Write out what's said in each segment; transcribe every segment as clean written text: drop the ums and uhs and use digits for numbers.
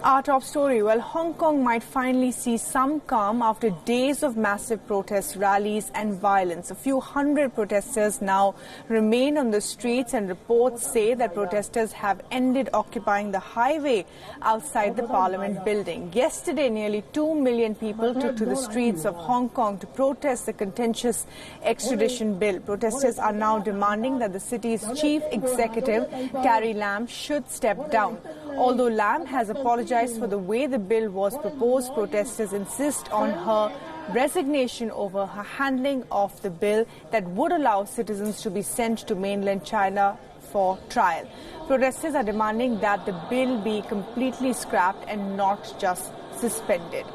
Our top story, well, Hong Kong might finally see some calm after days of massive protests, rallies and violence. A few hundred protesters now remain on the streets, and reports say that protesters have ended occupying the highway outside the Parliament building. Yesterday, nearly 2 million people took to the streets of Hong Kong to protest the contentious extradition bill. Protesters are now demanding that the city's chief executive, Carrie Lam, should step down. Although Lam has apologized for the way the bill was proposed, protesters insist on her resignation over her handling of the bill that would allow citizens to be sent to mainland China for trial. Protesters are demanding that the bill be completely scrapped and not just suspended.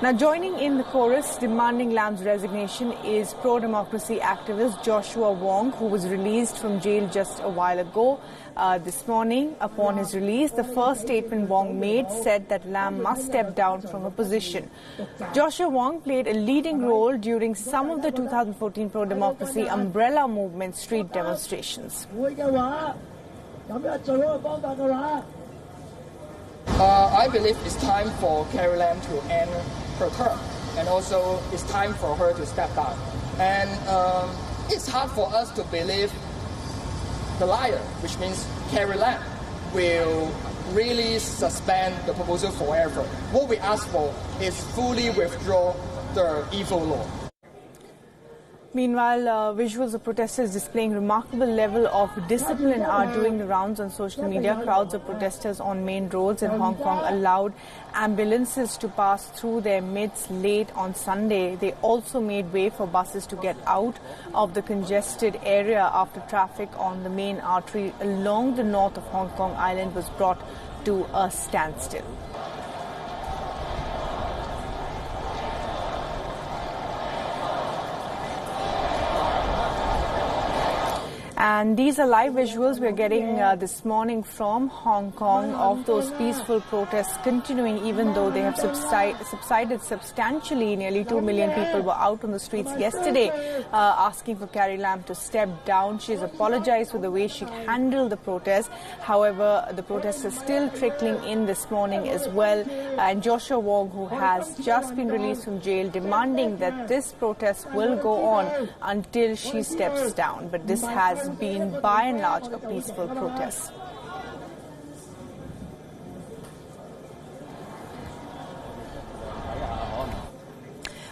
Now, joining in the chorus demanding Lam's resignation is pro-democracy activist Joshua Wong, who was released from jail just a while ago. This morning, upon his release, the first statement Wong made said that Lam must step down from her position. Joshua Wong played a leading role during some of the 2014 pro-democracy umbrella movement street demonstrations. I believe it's time for Carrie Lam to end her term, and also it's time for her to step down. And it's hard for us to believe the liar, which means Carrie Lam, will really suspend the proposal forever. What we ask for is fully withdraw the evil law. Meanwhile, visuals of protesters displaying remarkable level of discipline are doing the rounds on social media. Crowds of protesters on main roads in Hong Kong allowed ambulances to pass through their midst late on Sunday. They also made way for buses to get out of the congested area after traffic on the main artery along the north of Hong Kong Island was brought to a standstill. And these are live visuals we're getting this morning from Hong Kong of those peaceful protests continuing, even though they have subsided substantially. Nearly 2 million people were out on the streets yesterday asking for Carrie Lam to step down. She's apologized for the way she handled the protest. However, the protests are still trickling in this morning as well. And Joshua Wong, who has just been released from jail, demanding that this protest will go on until she steps down. But this has been by and large a peaceful protest.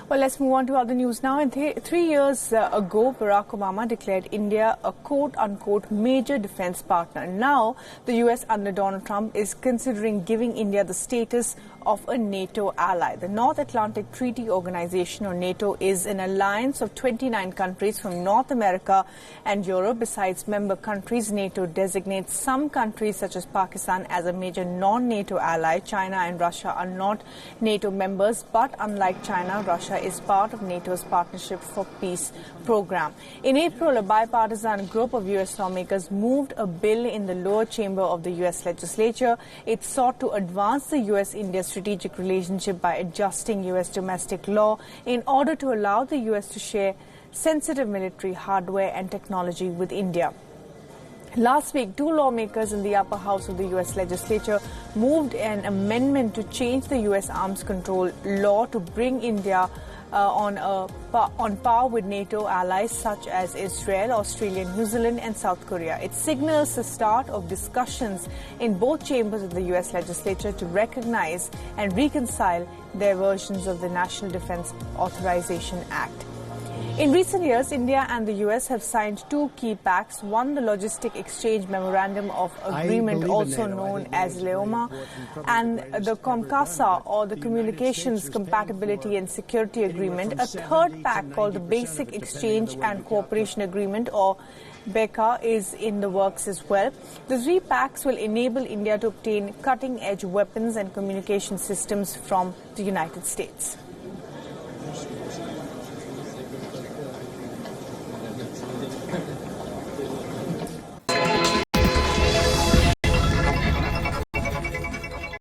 Well, let's move on to other news now. And 3 years ago, Barack Obama declared India a quote-unquote major defense partner. Now, the U.S. under Donald Trump is considering giving India the status of a NATO ally. The North Atlantic Treaty Organization, or NATO, is an alliance of 29 countries from North America and Europe. Besides member countries, NATO designates some countries such as Pakistan as a major non-NATO ally. China and Russia are not NATO members, but unlike China, Russia is part of NATO's Partnership for Peace program. In April, a bipartisan group of U.S. lawmakers moved a bill in the lower chamber of the U.S. legislature. It sought to advance the U.S.-India strategic relationship by adjusting U.S. domestic law in order to allow the U.S. to share sensitive military hardware and technology with India. Last week, 2 lawmakers in the upper house of the U.S. legislature moved an amendment to change the U.S. arms control law to bring India on par with NATO allies such as Israel, Australia, New Zealand and South Korea. It signals the start of discussions in both chambers of the U.S. legislature to recognize and reconcile their versions of the National Defense Authorization Act. In recent years, India and the U.S. have signed 2 key pacts. One, the Logistic Exchange Memorandum of Agreement, also known as LEOMA, and the COMCASA, or the Communications Compatibility and Security Agreement. A third pact called the Basic Exchange and Cooperation Agreement, or BECA, is in the works as well. The 3 pacts will enable India to obtain cutting-edge weapons and communication systems from the United States.